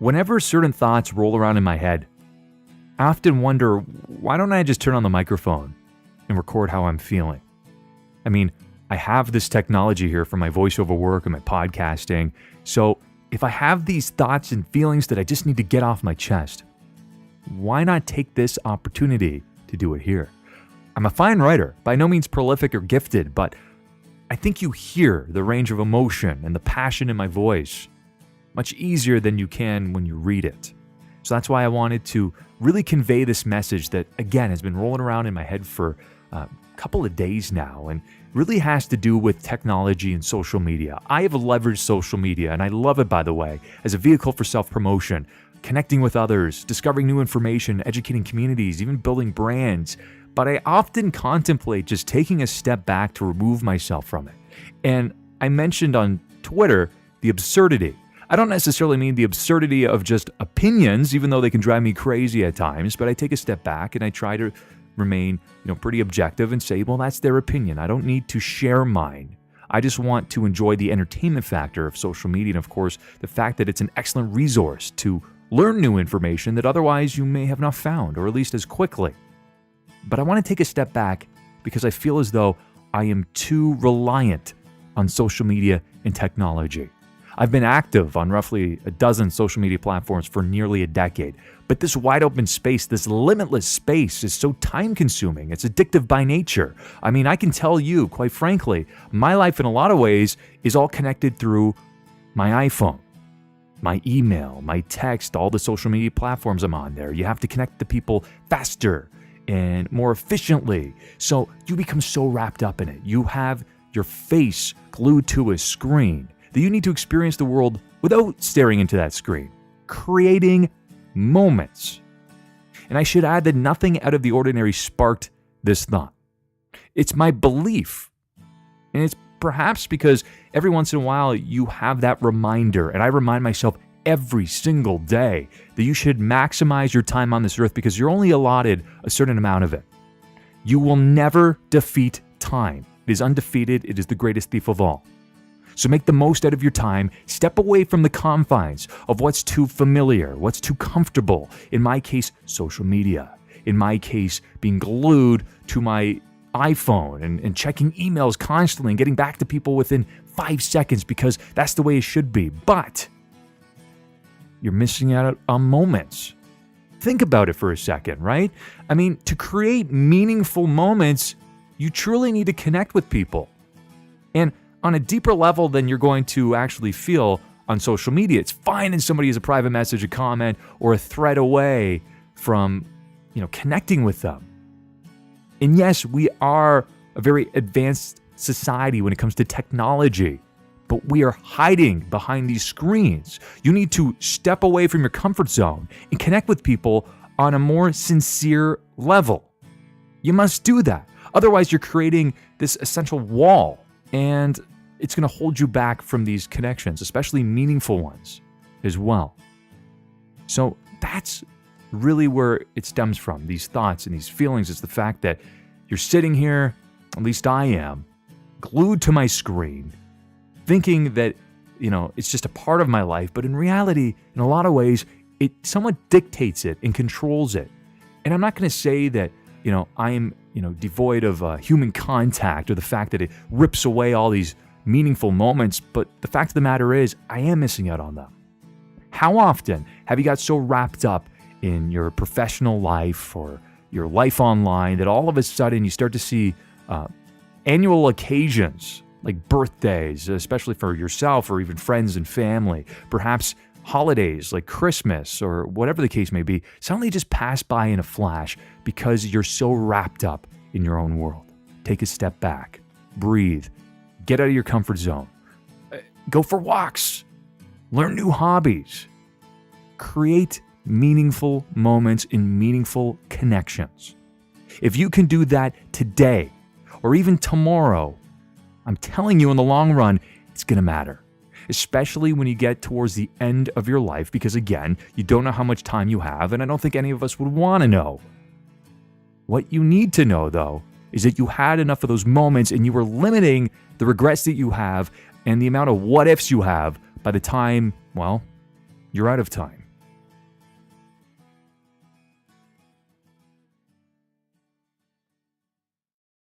Whenever certain thoughts roll around in my head, I often wonder, why don't I just turn on the microphone and record how I'm feeling? I mean, I have this technology here for my voiceover work and my podcasting, so if I have these thoughts and feelings that I just need to get off my chest, why not take this opportunity to do it here? I'm a fine writer, by no means prolific or gifted, but I think you hear the range of emotion and the passion in my voice much easier than you can when you read it. So that's why I wanted to really convey this message that, again, has been rolling around in my head for a couple of days now and really has to do with technology and social media. I have leveraged social media, and I love it, by the way, as a vehicle for self-promotion, connecting with others, discovering new information, educating communities, even building brands. But I often contemplate just taking a step back to remove myself from it. And I mentioned on Twitter the absurdity. I don't necessarily mean the absurdity of just opinions, even though they can drive me crazy at times, but I take a step back and I try to remain, pretty objective and say, well, that's their opinion. I don't need to share mine. I just want to enjoy the entertainment factor of social media and, of course, the fact that it's an excellent resource to learn new information that otherwise you may have not found, or at least as quickly. But I want to take a step back because I feel as though I am too reliant on social media and technology. I've been active on roughly a dozen social media platforms for nearly a decade, but this wide open space, this limitless space is so time-consuming. It's addictive by nature. I mean, I can tell you, quite frankly, my life in a lot of ways is all connected through my iPhone, my email, my text, all the social media platforms I'm on there. You have to connect to people faster and more efficiently. So you become so wrapped up in it. You have your face glued to a screen that you need to experience the world without staring into that screen, creating moments. And I should add that nothing out of the ordinary sparked this thought. It's my belief, and it's perhaps because every once in a while you have that reminder, and I remind myself every single day that you should maximize your time on this earth because you're only allotted a certain amount of it. You will never defeat time. It is undefeated. It is the greatest thief of all. So make the most out of your time. Step away from the confines of what's too familiar, what's too comfortable. In my case, social media. In my case, being glued to my iPhone and checking emails constantly and getting back to people within 5 seconds because that's the way it should be. But you're missing out on moments. Think about it for a second, right? I mean, to create meaningful moments, you truly need to connect with people. And on a deeper level than you're going to actually feel on social media. It's fine if somebody has a private message, a comment, or a thread away from, connecting with them. And yes, we are a very advanced society when it comes to technology, but we are hiding behind these screens. You need to step away from your comfort zone and connect with people on a more sincere level. You must do that. Otherwise, you're creating this essential wall, and it's going to hold you back from these connections, especially meaningful ones as well. So that's really where it stems from, these thoughts and these feelings. It's the fact that you're sitting here, at least I am, glued to my screen, thinking that, it's just a part of my life. But in reality, in a lot of ways, it somewhat dictates it and controls it. And I'm not going to say that, I'm, devoid of human contact or the fact that it rips away all these meaningful moments, but the fact of the matter is, I am missing out on them. How often have you got so wrapped up in your professional life or your life online that all of a sudden you start to see annual occasions like birthdays, especially for yourself or even friends and family, perhaps holidays like Christmas or whatever the case may be, suddenly just pass by in a flash because you're so wrapped up in your own world. Take a step back, breathe, get out of your comfort zone, go for walks, learn new hobbies, create meaningful moments and meaningful connections. If you can do that today or even tomorrow, I'm telling you, in the long run, it's going to matter, especially when you get towards the end of your life, because again, you don't know how much time you have, and I don't think any of us would want to know. What you need to know, though, is that you had enough of those moments and you were limiting the regrets that you have and the amount of what ifs you have by the time, you're out of time.